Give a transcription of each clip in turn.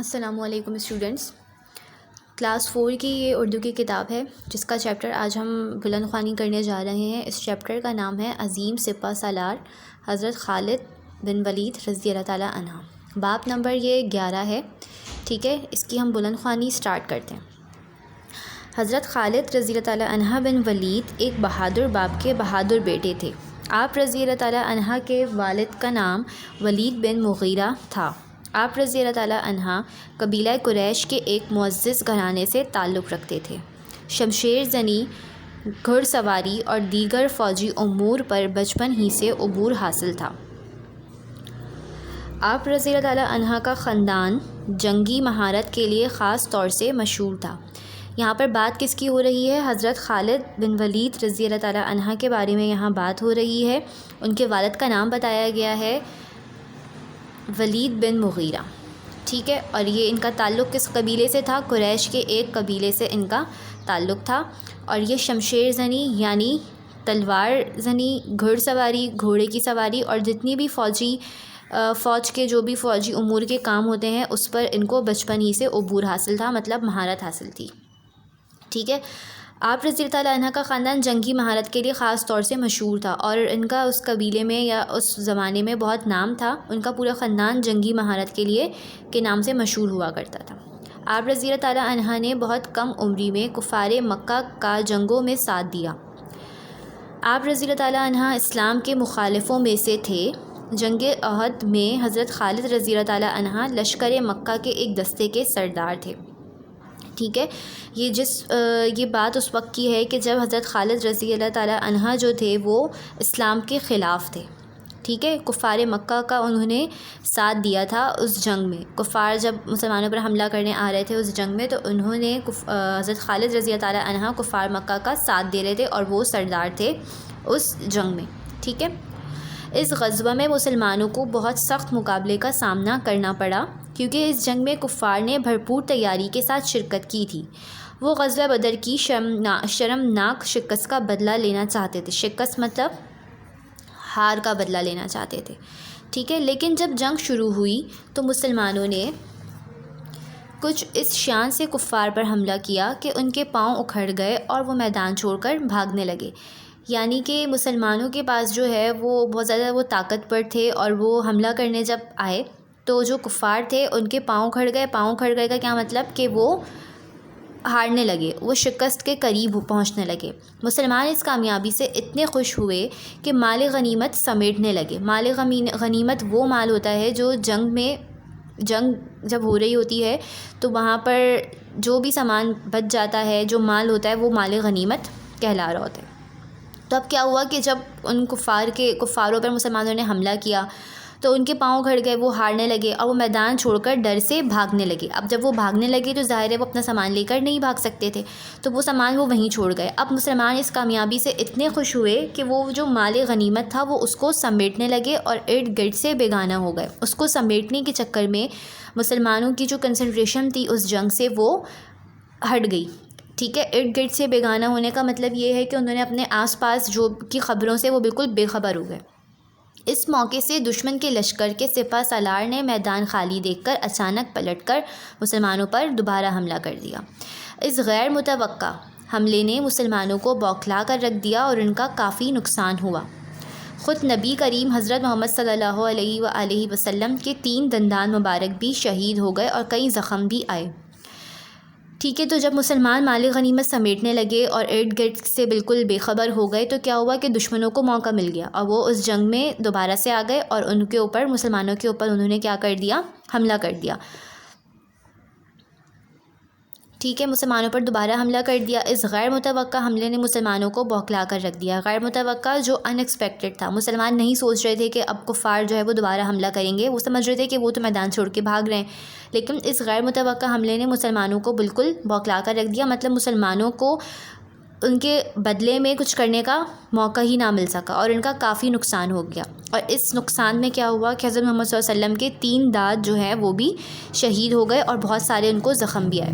السلام علیکم students, class 4 کی یہ اردو کی کتاب ہے جس کا چیپٹر آج ہم بلند خوانی کرنے جا رہے ہیں۔ اس چیپٹر کا نام ہے عظیم سپہ سالار حضرت خالد بن ولید رضی اللہ تعالیٰ عنہ۔ باب نمبر یہ 11 ہے، ٹھیک ہے۔ اس کی ہم بلند خوانی سٹارٹ کرتے ہیں۔ حضرت خالد رضی اللہ تعالیٰ عنہ بن ولید ایک بہادر باپ کے بہادر بیٹے تھے۔ آپ رضی اللہ تعالیٰ عنہ کے والد کا نام ولید بن مغیرہ تھا۔ آپ رضی اللہ تعالیٰ عنہ قبیلہ قریش کے ایک معزز گھرانے سے تعلق رکھتے تھے۔ شمشیر زنی، گھڑ سواری اور دیگر فوجی امور پر بچپن ہی سے عبور حاصل تھا۔ آپ رضی اللہ تعالیٰ عنہ کا خاندان جنگی مہارت کے لیے خاص طور سے مشہور تھا۔ یہاں پر بات کس کی ہو رہی ہے؟ حضرت خالد بن ولید رضی اللہ تعالیٰ عنہ کے بارے میں یہاں بات ہو رہی ہے۔ ان کے والد کا نام بتایا گیا ہے ولید بن مغیرہ، ٹھیک ہے۔ اور یہ ان کا تعلق کس قبیلے سے تھا؟ قریش کے ایک قبیلے سے ان کا تعلق تھا۔ اور یہ شمشیر زنی یعنی تلوار زنی، گھڑ سواری، گھوڑے کی سواری اور جتنی بھی فوج کے جو بھی فوجی امور کے کام ہوتے ہیں اس پر ان کو بچپن ہی سے عبور حاصل تھا، مطلب مہارت حاصل تھی، ٹھیک ہے۔ آپ رضی اللہ تعالیٰ عنہ کا خاندان جنگی مہارت کے لیے خاص طور سے مشہور تھا اور ان کا اس قبیلے میں یا اس زمانے میں بہت نام تھا۔ ان کا پورا خاندان جنگی مہارت کے نام سے مشہور ہوا کرتا تھا۔ آپ رضی اللہ تعالیٰ عنہ نے بہت کم عمری میں کفار مکہ کا جنگوں میں ساتھ دیا۔ آپ رضی اللہ تعالیٰ عنہ اسلام کے مخالفوں میں سے تھے۔ جنگ احد میں حضرت خالد رضی اللہ تعالیٰ عنہ لشکر مکہ کے ایک دستے کے سردار تھے، ٹھیک ہے۔ یہ بات اس وقت کی ہے کہ جب حضرت خالد رضی اللہ تعالیٰ عنہ جو تھے وہ اسلام کے خلاف تھے، ٹھیک ہے۔ کفار مکہ کا انہوں نے ساتھ دیا تھا اس جنگ میں۔ کفار جب مسلمانوں پر حملہ کرنے آ رہے تھے اس جنگ میں، تو انہوں نے حضرت خالد رضی اللہ تعالیٰ عنہ کفار مکہ کا ساتھ دے رہے تھے اور وہ سردار تھے اس جنگ میں، ٹھیک ہے۔ اس غزوہ میں مسلمانوں کو بہت سخت مقابلے کا سامنا کرنا پڑا کیونکہ اس جنگ میں کفار نے بھرپور تیاری کے ساتھ شرکت کی تھی۔ وہ غزوہ بدر کی شرمناک شکست کا بدلہ لینا چاہتے تھے۔ شکست مطلب ہار کا بدلہ لینا چاہتے تھے، ٹھیک ہے۔ لیکن جب جنگ شروع ہوئی تو مسلمانوں نے کچھ اس شان سے کفار پر حملہ کیا کہ ان کے پاؤں اکھڑ گئے اور وہ میدان چھوڑ کر بھاگنے لگے۔ یعنی کہ مسلمانوں کے پاس جو ہے وہ بہت زیادہ وہ طاقتور تھے اور وہ حملہ کرنے جب آئے تو جو کفار تھے ان کے پاؤں کھڑ گئے۔ پاؤں کھڑ گئے کا کیا مطلب؟ کہ وہ ہارنے لگے، وہ شکست کے قریب پہنچنے لگے۔ مسلمان اس کامیابی سے اتنے خوش ہوئے کہ مال غنیمت سمیٹنے لگے۔ مال غنیمت وہ مال ہوتا ہے جو جنگ جب ہو رہی ہوتی ہے تو وہاں پر جو بھی سامان بچ جاتا ہے، جو مال ہوتا ہے، وہ مال غنیمت کہلا رہا ہوتا ہے۔ تو اب کیا ہوا کہ جب ان کفاروں پر مسلمانوں نے حملہ کیا تو ان کے پاؤں کھڑ گئے، وہ ہارنے لگے اور وہ میدان چھوڑ کر ڈر سے بھاگنے لگے۔ اب جب وہ بھاگنے لگے تو ظاہر ہے وہ اپنا سامان لے کر نہیں بھاگ سکتے تھے، تو وہ سامان وہ وہیں چھوڑ گئے۔ اب مسلمان اس کامیابی سے اتنے خوش ہوئے کہ وہ جو مال غنیمت تھا وہ اس کو سمیٹنے لگے اور ارد گرد سے بیگانہ ہو گئے۔ اس کو سمیٹنے کے چکر میں مسلمانوں کی جو کنسنٹریشن تھی اس جنگ سے وہ ہٹ گئی، ٹھیک ہے۔ ارد گرد سے بیگانہ ہونے کا مطلب یہ ہے کہ انہوں نے اپنے آس پاس جو کی خبروں سے وہ بالکل بے خبر ہو گئے۔ اس موقع سے دشمن کے لشکر کے سپہ سالار نے میدان خالی دیکھ کر اچانک پلٹ کر مسلمانوں پر دوبارہ حملہ کر دیا۔ اس غیر متوقع حملے نے مسلمانوں کو بوکھلا کر رکھ دیا اور ان کا کافی نقصان ہوا۔ خود نبی کریم حضرت محمد صلی اللہ علیہ وآلہ وسلم کے 3 دندان مبارک بھی شہید ہو گئے اور کئی زخم بھی آئے، ٹھیک ہے۔ تو جب مسلمان مال غنیمت سمیٹنے لگے اور ارد گرد سے بالکل بے خبر ہو گئے تو کیا ہوا کہ دشمنوں کو موقع مل گیا اور وہ اس جنگ میں دوبارہ سے آ گئے اور ان کے اوپر، مسلمانوں کے اوپر انہوں نے کیا کر دیا؟ حملہ کر دیا، ٹھیک ہے۔ مسلمانوں پر دوبارہ حملہ کر دیا۔ اس غیر متوقع حملے نے مسلمانوں کو بوکھلا کر رکھ دیا۔ غیر متوقع جو ان ایکسپیکٹڈ تھا، مسلمان نہیں سوچ رہے تھے کہ اب کفار جو ہے وہ دوبارہ حملہ کریں گے، وہ سمجھ رہے تھے کہ وہ تو میدان چھوڑ کے بھاگ رہے ہیں، لیکن اس غیر متوقع حملے نے مسلمانوں کو بالکل بوکھلا کر رکھ دیا۔ مطلب مسلمانوں کو ان کے بدلے میں کچھ کرنے کا موقع ہی نہ مل سکا اور ان کا کافی نقصان ہو گیا۔ اور اس نقصان میں کیا ہوا کہ حضرت محمد صلی اللہ علیہ وسلم کے 3 داد جو ہیں وہ بھی شہید ہو گئے اور بہت سارے ان کو زخم بھی آئے،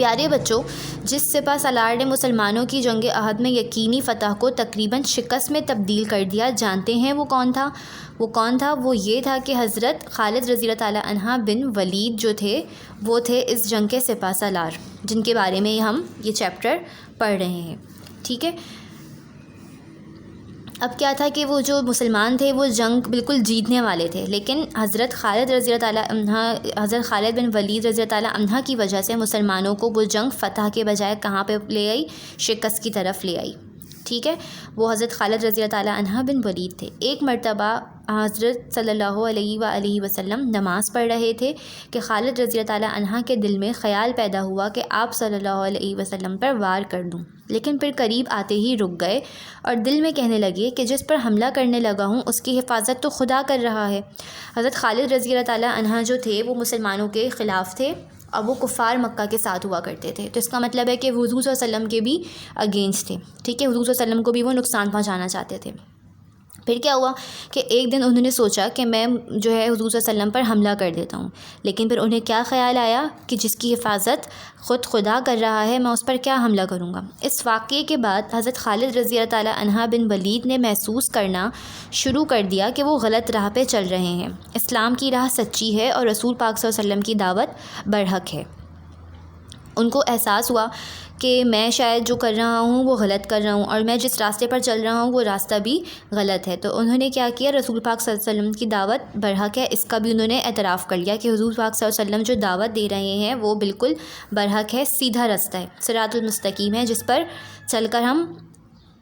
پیارے بچوں، جس سپہ سالار نے مسلمانوں کی جنگ احد میں یقینی فتح کو تقریباً شکست میں تبدیل کر دیا، جانتے ہیں وہ کون تھا؟ وہ یہ تھا کہ حضرت خالد رضی اللہ تعالیٰ عنہ بن ولید جو تھے وہ تھے اس جنگ کے سپہ سالار، جن کے بارے میں ہم یہ چیپٹر پڑھ رہے ہیں. ٹھیک ہے. اب کیا تھا کہ وہ جو مسلمان تھے وہ جنگ بالکل جیتنے والے تھے، لیکن حضرت خالد بن ولید رضی اللہ تعالیٰ عنہ کی وجہ سے مسلمانوں کو وہ جنگ فتح کے بجائے کہاں پہ لے آئی؟ شکست کی طرف لے آئی. ٹھیک ہے. وہ حضرت خالد رضی اللہ تعالیٰ عنہ بن ولید تھے. ایک مرتبہ حضرت صلی اللہ علیہ وآلہ وسلم نماز پڑھ رہے تھے کہ خالد رضی اللہ تعالیٰ عنہ کے دل میں خیال پیدا ہوا کہ آپ صلی اللہ علیہ وسلم پر وار کر دوں، لیکن پھر قریب آتے ہی رک گئے اور دل میں کہنے لگے کہ جس پر حملہ کرنے لگا ہوں اس کی حفاظت تو خدا کر رہا ہے. حضرت خالد رضی اللہ تعالیٰ عنہ جو تھے وہ مسلمانوں کے خلاف تھے اور وہ کفار مکہ کے ساتھ ہوا کرتے تھے، تو اس کا مطلب ہے کہ وہ حضور صلی اللہ علیہ وسلم کے بھی اگینسٹ تھے. ٹھیک ہے. حضور صلی اللہ علیہ وسلم کو بھی وہ نقصان پہنچانا چاہتے تھے. پھر کیا ہوا کہ ایک دن انہوں نے سوچا کہ میں جو ہے حضور صلی اللہ علیہ وسلم پر حملہ کر دیتا ہوں، لیکن پھر انہیں کیا خیال آیا کہ جس کی حفاظت خود خدا کر رہا ہے میں اس پر کیا حملہ کروں گا. اس واقعے کے بعد حضرت خالد رضی اللہ تعالیٰ عنہ بن ولید نے محسوس کرنا شروع کر دیا کہ وہ غلط راہ پہ چل رہے ہیں. اسلام کی راہ سچی ہے اور رسول پاک صلی اللہ علیہ وسلم کی دعوت برحق ہے. ان کو احساس ہوا کہ میں شاید جو کر رہا ہوں وہ غلط کر رہا ہوں اور میں جس راستے پر چل رہا ہوں وہ راستہ بھی غلط ہے. تو انہوں نے کیا کیا؟ رسول پاک صلی اللہ علیہ وسلم کی دعوت برحق ہے اس کا بھی انہوں نے اعتراف کر لیا کہ حضور پاک صلی اللہ علیہ وسلم جو دعوت دے رہے ہیں وہ بالکل برحق ہے، سیدھا راستہ ہے، صراط المستقیم ہے، جس پر چل کر ہم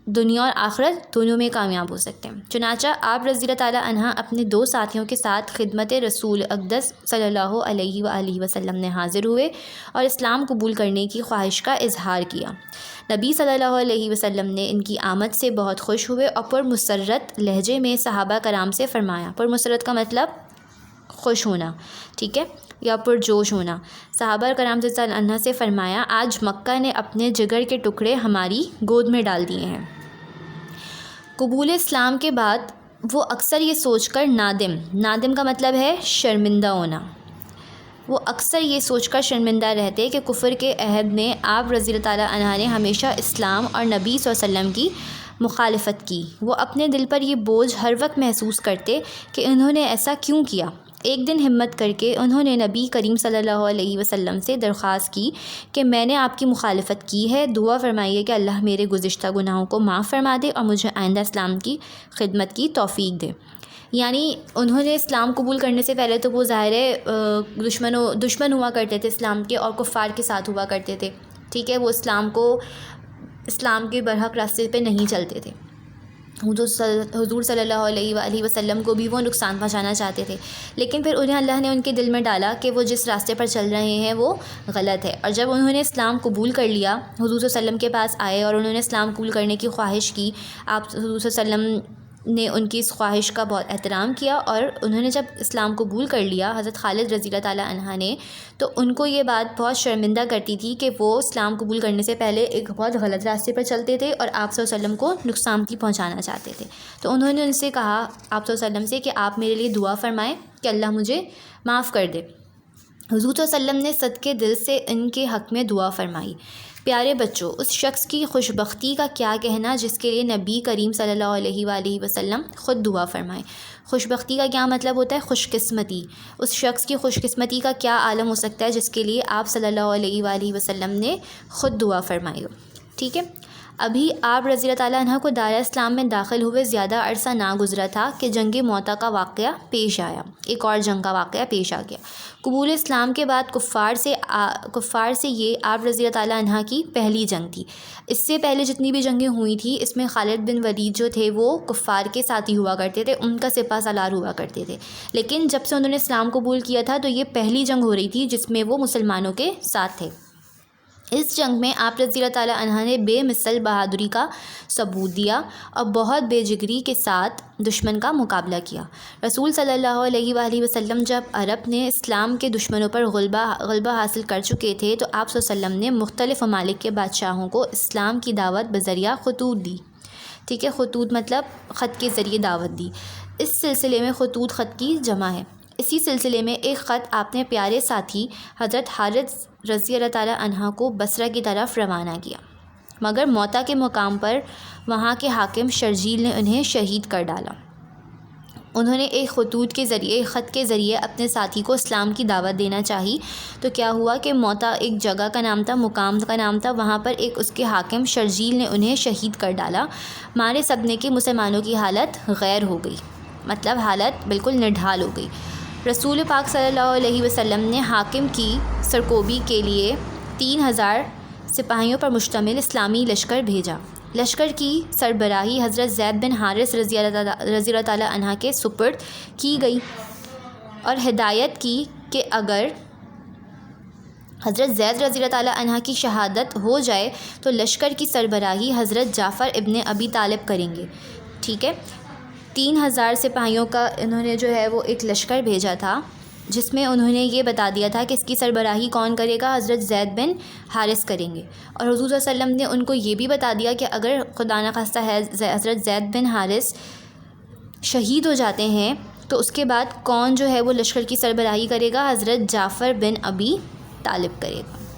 دنیا اور آخرت دونوں میں کامیاب ہو سکتے ہیں. چنانچہ آپ رضی اللہ تعالیٰ عنہ اپنے 2 ساتھیوں کے ساتھ خدمت رسول اقدس صلی اللہ علیہ وآلہ وسلم نے حاضر ہوئے اور اسلام قبول کرنے کی خواہش کا اظہار کیا. نبی صلی اللہ علیہ وسلم نے ان کی آمد سے بہت خوش ہوئے اور پرمسرت لہجے میں صحابہ کرام سے فرمایا. پرمسرت کا مطلب خوش ہونا، ٹھیک ہے، یا پرجوش ہونا. صحابہ کرام رضی اللہ عنہ سے فرمایا، آج مکہ نے اپنے جگر کے ٹکڑے ہماری گود میں ڈال دیے ہیں. قبول اسلام کے بعد وہ اکثر یہ سوچ کر نادم کا مطلب ہے شرمندہ ہونا، وہ اکثر یہ سوچ کر شرمندہ رہتے کہ کفر کے عہد میں آپ رضی اللہ تعالیٰ عنہ نے ہمیشہ اسلام اور نبی صلی اللہ علیہ وسلم کی مخالفت کی. وہ اپنے دل پر یہ بوجھ ہر وقت محسوس کرتے کہ انہوں نے ایسا کیوں کیا. ایک دن ہمت کر کے انہوں نے نبی کریم صلی اللہ علیہ وسلم سے درخواست کی کہ میں نے آپ کی مخالفت کی ہے، دعا فرمائیے کہ اللہ میرے گزشتہ گناہوں کو معاف فرما دے اور مجھے آئندہ اسلام کی خدمت کی توفیق دے. یعنی انہوں نے اسلام قبول کرنے سے پہلے تو وہ ظاہر ہے دشمن ہوا کرتے تھے اسلام کے اور کفار کے ساتھ ہوا کرتے تھے. ٹھیک ہے. وہ اسلام کے برحق راستے پہ نہیں چلتے تھے. حضور صلی اللہ علیہ وآلہ وسلم کو بھی وہ نقصان پہنچانا چاہتے تھے، لیکن پھر انہیں اللہ نے ان کے دل میں ڈالا کہ وہ جس راستے پر چل رہے ہیں وہ غلط ہے. اور جب انہوں نے اسلام قبول کر لیا، حضور صلی اللہ علیہ وسلم کے پاس آئے اور انہوں نے اسلام قبول کرنے کی خواہش کی، آپ حضور صلی اللہ علیہ وسلم نے ان کی اس خواہش کا بہت احترام کیا اور انہوں نے جب اسلام قبول کر لیا حضرت خالد رضی اللہ تعالیٰ عنہ نے، تو ان کو یہ بات بہت شرمندہ کرتی تھی کہ وہ اسلام قبول کرنے سے پہلے ایک بہت غلط راستے پر چلتے تھے اور آپ صلی اللہ علیہ وسلم کو نقصان پہنچانا چاہتے تھے. تو انہوں نے ان سے کہا آپ صلی اللہ علیہ وسلم سے کہ آپ میرے لیے دعا فرمائیں کہ اللہ مجھے معاف کر دے. حضور صلی اللہ علیہ وسلم نے صدقے دل سے ان کے حق میں دعا فرمائی. پیارے بچوں، اس شخص کی خوش بختی کا کیا کہنا جس کے لیے نبی کریم صلی اللہ علیہ وآلہ وسلم خود دعا فرمائے. خوش بختی کا کیا مطلب ہوتا ہے؟ خوش قسمتی. اس شخص کی خوش قسمتی کا کیا عالم ہو سکتا ہے جس کے لیے آپ صلی اللہ علیہ وآلہ وسلم نے خود دعا فرمائی ہو. ٹھیک ہے. ابھی آپ رضی اللہ تعالیٰ عنہ کو دار اسلام میں داخل ہوئے زیادہ عرصہ نہ گزرا تھا کہ جنگ موتا کا واقعہ پیش آیا. ایک اور جنگ کا واقعہ پیش آ گیا. قبول اسلام کے بعد کفار سے یہ آپ رضی اللہ تعالیٰ عنہ کی پہلی جنگ تھی. اس سے پہلے جتنی بھی جنگیں ہوئی تھیں اس میں خالد بن ولید جو تھے وہ کفار کے ساتھی ہوا کرتے تھے، ان کا سپہ سالار ہوا کرتے تھے. لیکن جب سے انہوں نے اسلام قبول کیا تھا تو یہ پہلی جنگ ہو رہی تھی جس میں وہ مسلمانوں کے ساتھ تھے. اس جنگ میں آپ رضی اللہ تعالیٰ عنہ نے بے مثل بہادری کا ثبوت دیا اور بہت بے جگری کے ساتھ دشمن کا مقابلہ کیا. رسول صلی اللہ علیہ وآلہ وسلم جب عرب نے اسلام کے دشمنوں پر غلبہ حاصل کر چکے تھے تو آپ صلی اللہ علیہ وسلم نے مختلف ممالک کے بادشاہوں کو اسلام کی دعوت بذریعہ خطوط دی. ٹھیک ہے. خطوط مطلب خط کے ذریعے دعوت دی. اس سلسلے میں خطوط خط کی جمع ہے. اسی سلسلے میں ایک خط آپ نے پیارے ساتھی حضرت حارث رضی اللہ تعالی عنہ کو بصرہ کی طرف روانہ کیا، مگر موتا کے مقام پر وہاں کے حاکم شرجیل نے انہیں شہید کر ڈالا۔ انہوں نے ایک خط کے ذریعے اپنے ساتھی کو اسلام کی دعوت دینا چاہی، تو کیا ہوا کہ موتا ایک جگہ کا نام تھا، مقام کا نام تھا، وہاں پر ایک اس کے حاکم شرجیل نے انہیں شہید کر ڈالا۔ مارے صدمے کے مسلمانوں کی حالت غیر ہو گئی، مطلب حالت بالکل نڈھال ہو گئی۔ رسول پاک صلی اللہ علیہ وسلم نے حاکم کی سرکوبی کے لیے 3000 سپاہیوں پر مشتمل اسلامی لشکر بھیجا۔ لشکر کی سربراہی حضرت زید بن حارث رضی اللہ تعالی عنہ کے سپرد کی گئی اور ہدایت کی کہ اگر حضرت زید رضی اللہ تعالی عنہ کی شہادت ہو جائے تو لشکر کی سربراہی حضرت جعفر ابن ابی طالب کریں گے۔ ٹھیک ہے، 3000 سپاہیوں کا انہوں نے جو ہے وہ ایک لشکر بھیجا تھا، جس میں انہوں نے یہ بتا دیا تھا کہ اس کی سربراہی کون کرے گا، حضرت زید بن حارث کریں گے۔ اور حضور صلی اللہ علیہ وسلم نے ان کو یہ بھی بتا دیا کہ اگر خدا نخواستہ ہے حضرت زید بن حارث شہید ہو جاتے ہیں تو اس کے بعد کون جو ہے وہ لشکر کی سربراہی کرے گا، حضرت جعفر بن ابی طالب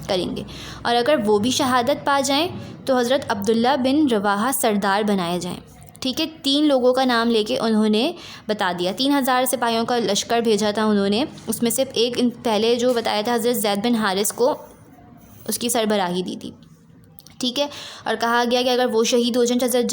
کریں گے، اور اگر وہ بھی شہادت پا جائیں تو حضرت عبداللہ بن رواحہ سردار بنائے جائیں۔ ٹھیک ہے، 3 لوگوں کا نام لے کے انہوں نے بتا دیا۔ 3000 سپاہیوں کا لشکر بھیجا تھا انہوں نے، اس میں صرف ایک پہلے جو بتایا تھا حضرت زید بن حارث کو اس کی سربراہی دی تھی۔ ٹھیک ہے، اور کہا گیا کہ اگر وہ شہید ہو جائیں تو حضرت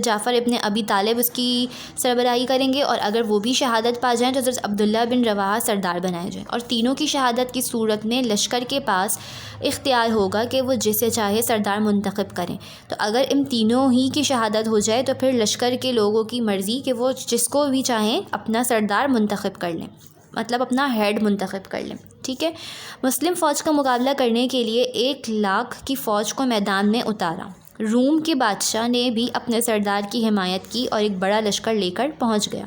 جعفر ابن ابی طالب اس کی سربراہی کریں گے، اور اگر وہ بھی شہادت پا جائیں تو حضرت عبداللہ بن رواحہ سردار بنائے جائیں۔ اور تینوں کی شہادت کی صورت میں لشکر کے پاس اختیار ہوگا کہ وہ جسے چاہے سردار منتخب کریں۔ تو اگر ان تینوں ہی کی شہادت ہو جائے تو پھر لشکر کے لوگوں کی مرضی کہ وہ جس کو بھی چاہیں اپنا سردار منتخب کر لیں، مطلب اپنا ہیڈ منتخب کر لیں۔ ٹھیک ہے، مسلم فوج کا مقابلہ کرنے کے لیے 1,00,000 کی فوج کو میدان میں اتارا۔ روم کے بادشاہ نے بھی اپنے سردار کی حمایت کی اور ایک بڑا لشکر لے کر پہنچ گیا۔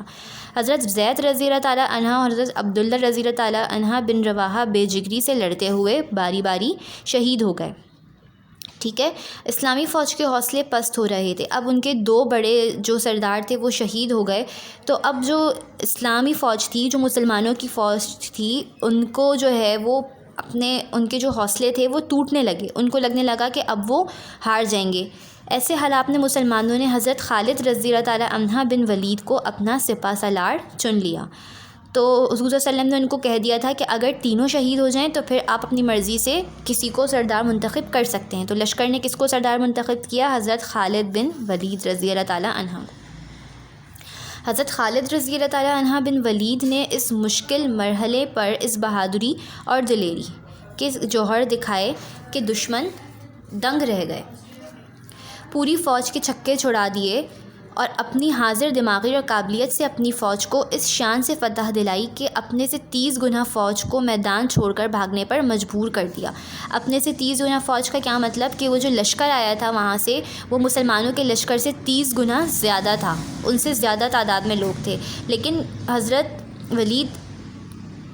حضرت زید رضی اللہ تعالی عنہ اور حضرت عبداللہ رضی اللہ تعالی عنہ بن رواحہ بے جگری سے لڑتے ہوئے باری باری شہید ہو گئے۔ ٹھیک ہے، اسلامی فوج کے حوصلے پست ہو رہے تھے۔ اب ان کے 2 بڑے جو سردار تھے وہ شہید ہو گئے، تو اب جو اسلامی فوج تھی، جو مسلمانوں کی فوج تھی، ان کو جو ہے وہ ان کے جو حوصلے تھے وہ ٹوٹنے لگے، ان کو لگنے لگا کہ اب وہ ہار جائیں گے۔ ایسے حالات میں مسلمانوں نے حضرت خالد رضی اللہ تعالی عنہ بن ولید کو اپنا سپہ سالار چن لیا۔ تو حضور صلی اللہ علیہ وسلم نے ان کو کہہ دیا تھا کہ اگر تینوں شہید ہو جائیں تو پھر آپ اپنی مرضی سے کسی کو سردار منتخب کر سکتے ہیں۔ تو لشکر نے کس کو سردار منتخب کیا؟ حضرت خالد بن ولید رضی اللہ تعالی عنہ۔ حضرت خالد رضی اللہ تعالی عنہ بن ولید نے اس مشکل مرحلے پر اس بہادری اور دلیری کے جوہر دکھائے کہ دشمن دنگ رہ گئے، پوری فوج کے چھکے چھڑا دیے اور اپنی حاضر دماغی اور قابلیت سے اپنی فوج کو اس شان سے فتح دلائی کہ اپنے سے 30 گنا فوج کو میدان چھوڑ کر بھاگنے پر مجبور کر دیا۔ اپنے سے 30 گنا فوج کا کیا مطلب کہ وہ جو لشکر آیا تھا وہاں سے وہ مسلمانوں کے لشکر سے 30 گنا زیادہ تھا، ان سے زیادہ تعداد میں لوگ تھے، لیکن حضرت ولید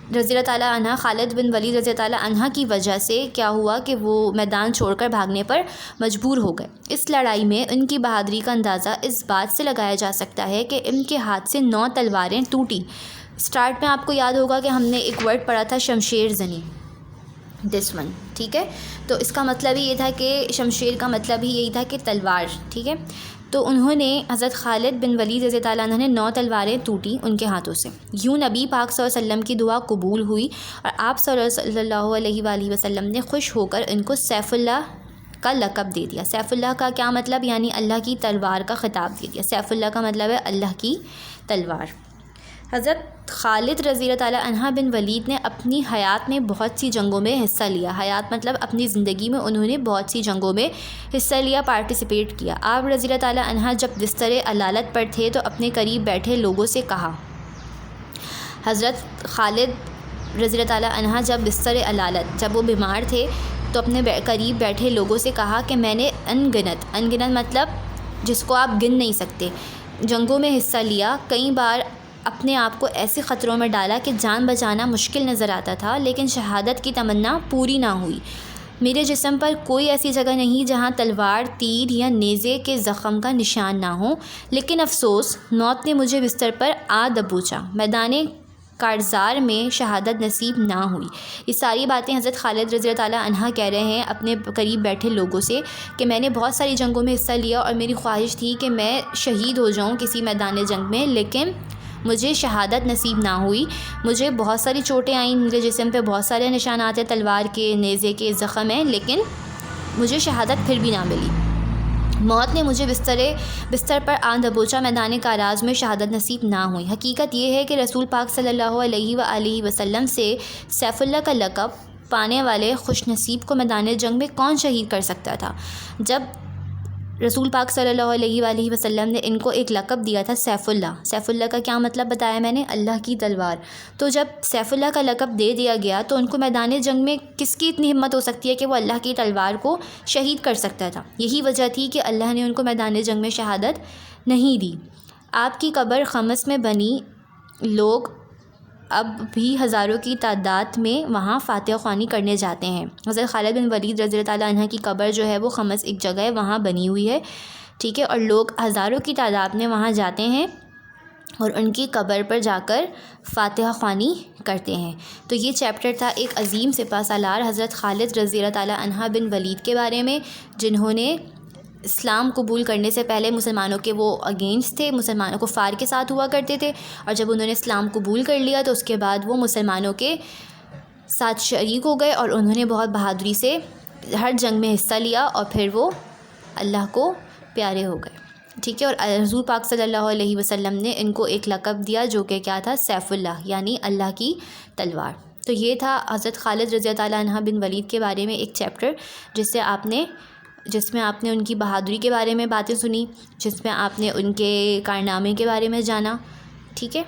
رضی اللہ تعالیٰ عنہ، خالد بن ولید رضی اللہ تعالیٰ عنہ کی وجہ سے کیا ہوا کہ وہ میدان چھوڑ کر بھاگنے پر مجبور ہو گئے۔ اس لڑائی میں ان کی بہادری کا اندازہ اس بات سے لگایا جا سکتا ہے کہ ان کے ہاتھ سے 9 تلواریں ٹوٹی۔ سٹارٹ میں آپ کو یاد ہوگا کہ ہم نے ایک ورڈ پڑھا تھا شمشیر زنی، دس ون، ٹھیک ہے، تو اس کا مطلب ہی یہ تھا کہ شمشیر کا مطلب ہی یہی تھا کہ تلوار، ٹھیک ہے۔ تو انہوں نے حضرت خالد بن ولید رضی اللہ عنہ نے 9 تلواریں ٹوٹی ان کے ہاتھوں سے۔ یوں نبی پاک صلی اللہ علیہ وسلم کی دعا قبول ہوئی اور آپ صلی اللہ علیہ وآلہ وسلم نے خوش ہو کر ان کو سیف اللہ کا لقب دے دیا۔ سیف اللہ کا کیا مطلب؟ یعنی اللہ کی تلوار کا خطاب دے دیا۔ سیف اللہ کا مطلب ہے اللہ کی تلوار۔ حضرت خالد رضی اللہ تعالیٰ عنہ بن ولید نے اپنی حیات میں بہت سی جنگوں میں حصہ لیا۔ حیات مطلب اپنی زندگی میں انہوں نے بہت سی جنگوں میں حصہ لیا، پارٹیسپیٹ کیا۔ آپ رضی اللہ تعالیٰ عنہ جب بستر علالت پر تھے تو اپنے قریب بیٹھے لوگوں سے کہا، حضرت خالد رضی اللہ تعالیٰ عنہ جب بستر علالت، جب وہ بیمار تھے تو اپنے قریب بیٹھے لوگوں سے کہا کہ میں نے انگنت مطلب جس کو آپ گن نہیں سکتے، جنگوں میں حصہ لیا، کئی بار اپنے آپ کو ایسے خطروں میں ڈالا کہ جان بچانا مشکل نظر آتا تھا، لیکن شہادت کی تمنا پوری نہ ہوئی۔ میرے جسم پر کوئی ایسی جگہ نہیں جہاں تلوار، تیر یا نیزے کے زخم کا نشان نہ ہو، لیکن افسوس موت نے مجھے بستر پر آ دبوچا، میدان کارزار میں شہادت نصیب نہ ہوئی۔ یہ ساری باتیں حضرت خالد رضی اللہ تعالیٰ عنہ کہہ رہے ہیں اپنے قریب بیٹھے لوگوں سے کہ میں نے بہت ساری جنگوں میں حصہ لیا اور میری خواہش تھی کہ میں شہید ہو جاؤں کسی میدان جنگ میں، لیکن مجھے شہادت نصیب نہ ہوئی۔ مجھے بہت ساری چوٹیں آئیں، میرے جسم پہ بہت سارے نشانات ہیں تلوار کے، نیزے کے، زخم ہیں، لیکن مجھے شہادت پھر بھی نہ ملی۔ موت نے مجھے بستر پر آن دبوچا، میدان کاراز میں شہادت نصیب نہ ہوئی۔ حقیقت یہ ہے کہ رسول پاک صلی اللہ علیہ وآلہ وسلم سے سیف اللہ کا لقب پانے والے خوش نصیب کو میدان جنگ میں کون شہید کر سکتا تھا؟ جب رسول پاک صلی اللہ علیہ وآلہ وسلم نے ان کو ایک لقب دیا تھا سیف اللہ، سیف اللہ کا کیا مطلب بتایا میں نے؟ اللہ کی تلوار۔ تو جب سیف اللہ کا لقب دے دیا گیا تو ان کو میدان جنگ میں کس کی اتنی ہمت ہو سکتی ہے کہ وہ اللہ کی تلوار کو شہید کر سکتا تھا؟ یہی وجہ تھی کہ اللہ نے ان کو میدان جنگ میں شہادت نہیں دی۔ آپ کی قبر خمس میں بنی، لوگ اب بھی ہزاروں کی تعداد میں وہاں فاتحہ خوانی کرنے جاتے ہیں۔ حضرت خالد بن ولید رضی اللہ تعالیٰ عنہ کی قبر جو ہے وہ خمس ایک جگہ ہے، وہاں بنی ہوئی ہے، ٹھیک ہے، اور لوگ ہزاروں کی تعداد میں وہاں جاتے ہیں اور ان کی قبر پر جا کر فاتحہ خوانی کرتے ہیں۔ تو یہ چیپٹر تھا ایک عظیم سپہ سالار حضرت خالد رضی اللہ تعالیٰ عنہ بن ولید کے بارے میں، جنہوں نے اسلام قبول کرنے سے پہلے مسلمانوں کے وہ اگینسٹ تھے، مسلمانوں کو کفار کے ساتھ ہوا کرتے تھے، اور جب انہوں نے اسلام قبول کر لیا تو اس کے بعد وہ مسلمانوں کے ساتھ شریک ہو گئے اور انہوں نے بہت بہادری سے ہر جنگ میں حصہ لیا اور پھر وہ اللہ کو پیارے ہو گئے، ٹھیک ہے۔ اور حضور پاک صلی اللہ علیہ وسلم نے ان کو ایک لقب دیا جو کہ کیا تھا؟ سیف اللہ، یعنی اللہ کی تلوار۔ تو یہ تھا حضرت خالد رضی اللہ تعالیٰ عنہ بن ولید کے بارے میں ایک چیپٹر جس میں آپ نے ان کی بہادری کے بارے میں باتیں سنی، جس میں آپ نے ان کے کارنامے کے بارے میں جانا، ٹھیک ہے۔